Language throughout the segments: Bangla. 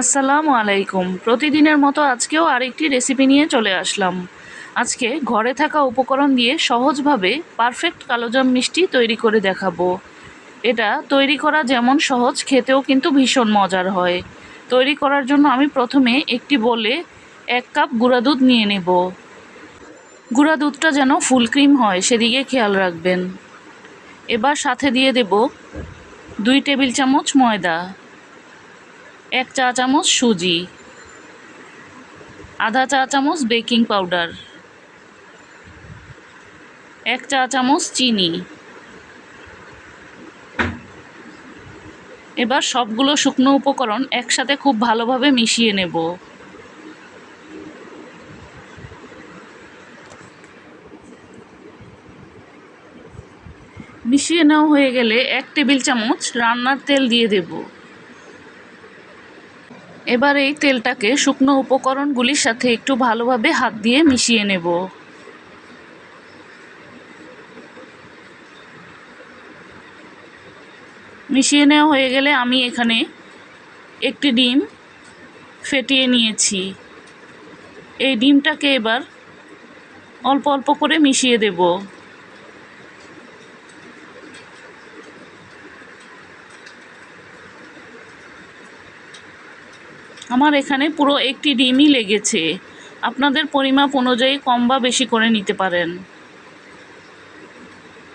আসসালামু আলাইকুম। প্রতিদিনের মতো আজকেও আরেকটি রেসিপি নিয়ে চলে আসলাম। আজকে ঘরে থাকা উপকরণ দিয়ে সহজভাবে পারফেক্ট কালোজাম মিষ্টি তৈরি করে দেখাবো। এটা তৈরি করা যেমন সহজ, খেতেও কিন্তু ভীষণ মজার হয়। তৈরি করার জন্য আমি প্রথমে একটি বোলে 1 কাপ গুঁড়া দুধ নিয়ে নেব। গুঁড়া দুধটা যেন ফুল ক্রিম হয় সেদিকে খেয়াল রাখবেন। এবার সাথে দিয়ে দেব 2 টেবিল চামচ ময়দা, 1 চা চামচ সুজি, আধা চা চামচ বেকিং পাউডার, 1 চা চামচ চিনি। এবার সবগুলো শুকনো উপকরণ একসাথে খুব ভালোভাবে মিশিয়ে নেব। মিশিয়ে নেওয়া হয়ে গেলে 1 টেবিল চামচ রান্নার তেল দিয়ে দেব। এবার এই তেলটাকে শুকনো উপকরণগুলির সাথে একটু ভালোভাবে হাত দিয়ে মিশিয়ে নেব। মিশিয়ে নেওয়া হয়ে গেলে আমি এখানে একটি ডিম ফেটিয়ে নিয়েছি। এই ডিমটাকে এবার অল্প অল্প করে মিশিয়ে দেব। আমার এখানে পুরো একটি ডিমই লেগেছে। আপনাদের পরিমাপ অনুযায়ী কম বা বেশি করে নিতে পারেন।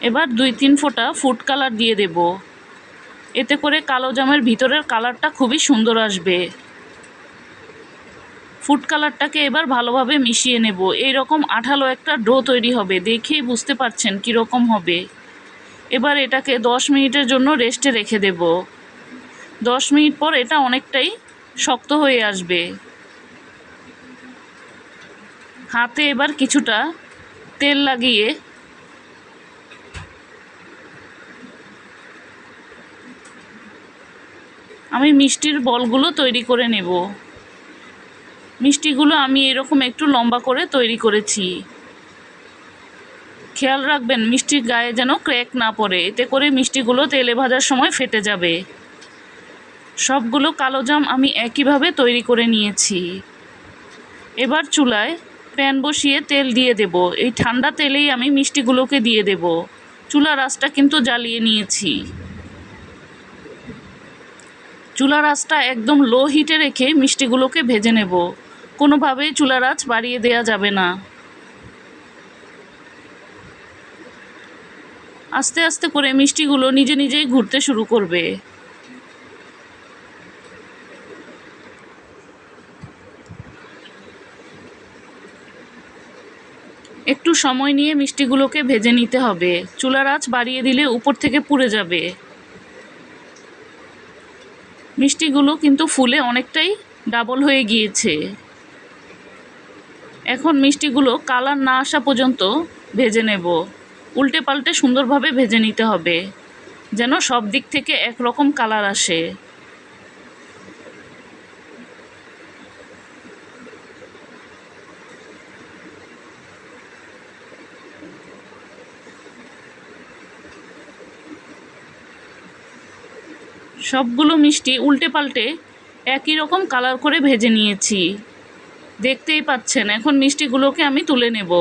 এবার 2-3 ফোঁটা ফুড কালার দিয়ে দেব। এতে করে কালো জামের ভিতরের কালারটা খুবই সুন্দর আসবে। ফুড কালারটাকে এবার ভালোভাবে মিশিয়ে নেব। এই রকম আঠালো একটা ডো তৈরি হবে, দেখেই বুঝতে পারছেন কীরকম হবে। এবার এটাকে 10 মিনিটের জন্য রেস্টে রেখে দেব। 10 মিনিট পর এটা অনেকটাই শক্ত হয়ে আসবে। হাতে এবার কিছুটা তেল লাগিয়ে আমি মিষ্টির বলগুলো তৈরি করে নেব। মিষ্টিগুলো আমি এরকম একটু লম্বা করে তৈরি করেছি। খেয়াল রাখবেন মিষ্টির গায়ে যেন ক্র্যাক না পড়ে, এতে করে মিষ্টিগুলো তেলে ভাজার সময় ফেটে যাবে। সবগুলো কালোজাম আমি একইভাবে তৈরি করে নিয়েছি। এবার চুলায় প্যান বসিয়ে তেল দিয়ে দেব। এই ঠান্ডা তেলেই আমি মিষ্টিগুলোকে দিয়ে দেব। চুলার আঁচটা কিন্তু জ্বালিয়ে নিয়েছি। চুলার আঁচটা একদম লো হিটে রেখে মিষ্টিগুলোকে ভেজে নেব। কোনোভাবেই চুলার আঁচ বাড়িয়ে দেওয়া যাবে না। আস্তে আস্তে করে মিষ্টিগুলো নিজে নিজেই ঘুরতে শুরু করবে। একটু সময় নিয়ে মিষ্টিগুলোকে ভেজে নিতে হবে। চুলার আঁচ বাড়িয়ে দিলে উপর থেকে পুড়ে যাবে। মিষ্টিগুলো কিন্তু ফুলে অনেকটাই ডাবল হয়ে গিয়েছে। এখন মিষ্টিগুলো কালার না আসা পর্যন্ত ভেজে নেব। উল্টে পাল্টে সুন্দরভাবে ভেজে নিতে হবে, যেন সব দিক থেকে একরকম কালার আসে। সবগুলো মিষ্টি উল্টে পাল্টে একই রকম কালার করে ভেজে নিয়েছি, দেখতেই পাচ্ছেন। এখন মিষ্টিগুলোকে আমি তুলে নেব।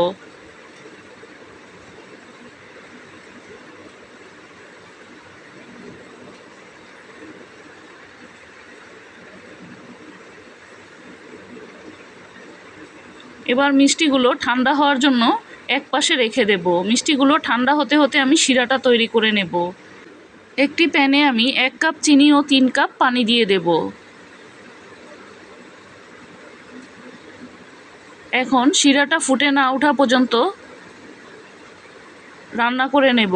এবার মিষ্টিগুলো ঠান্ডা হওয়ার জন্য এক পাশে রেখে দেব। মিষ্টিগুলো ঠান্ডা হতে হতে আমি শিরাটা তৈরি করে নেব। একটি প্যানে আমি 1 কাপ চিনি ও 3 কাপ পানি দিয়ে দেব। এখন শিরাটা ফুটে না ওঠা পর্যন্ত রান্না করে নেব।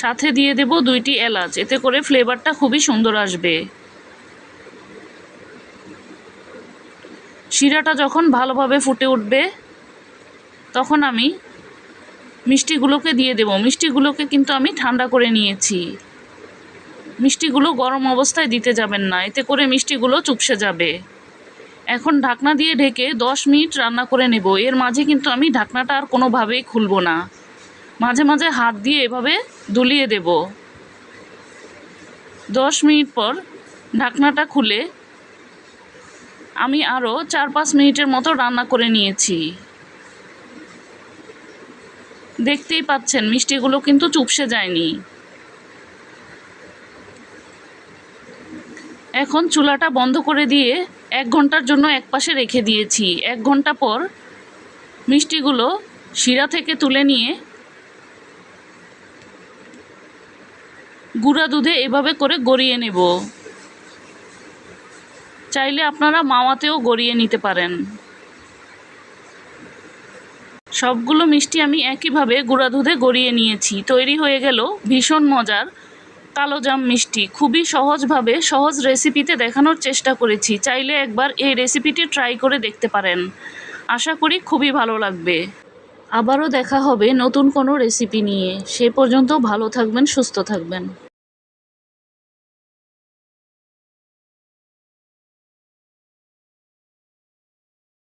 সাথে দিয়ে দেব 2টি এলাচ, এতে করে ফ্লেভারটা খুবই সুন্দর আসবে। শিরাটা যখন ভালোভাবে ফুটে উঠবে তখন আমি মিষ্টিগুলোকে দিয়ে দেব। মিষ্টিগুলোকে কিন্তু আমি ঠান্ডা করে নিয়েছি। মিষ্টিগুলো গরম অবস্থায় দিতে যাবেন না, এতে করে মিষ্টিগুলো চুপসে যাবে। এখন ঢাকনা দিয়ে ঢেকে 10 মিনিট রান্না করে নেব। এর মাঝে কিন্তু আমি ঢাকনাটা আর কোনোভাবেই খুলব না। মাঝে মাঝে হাত দিয়ে এভাবে দুলিয়ে দেব। 10 মিনিট পর ঢাকনাটা খুলে আমি আরও 4-5 মিনিটের মতো রান্না করে নিয়েছি। দেখতেই পাচ্ছেন মিষ্টিগুলো কিন্তু চুপসে যায়নি। এখন চুলাটা বন্ধ করে দিয়ে 1 ঘন্টার জন্য একপাশে রেখে দিয়েছি। 1 ঘন্টা পর মিষ্টিগুলো শিরা থেকে তুলে নিয়ে গুঁড়া দুধে এভাবে করে গড়িয়ে নেব। চাইলে আপনারা মাওয়াতেও গড়িয়ে নিতে পারেন। সবগুলো মিষ্টি আমি একইভাবে গুঁড়া দুধে গড়িয়ে নিয়েছি। তৈরি হয়ে গেল ভীষণ মজার কালোজাম মিষ্টি। খুবই সহজভাবে সহজ রেসিপিতে দেখানোর চেষ্টা করেছি। চাইলে একবার এই রেসিপিটি ট্রাই করে দেখতে পারেন। আশা করি খুবই ভালো লাগবে। আবারও দেখা হবে নতুন কোনো রেসিপি নিয়ে। সে পর্যন্ত ভালো থাকবেন, সুস্থ থাকবেন।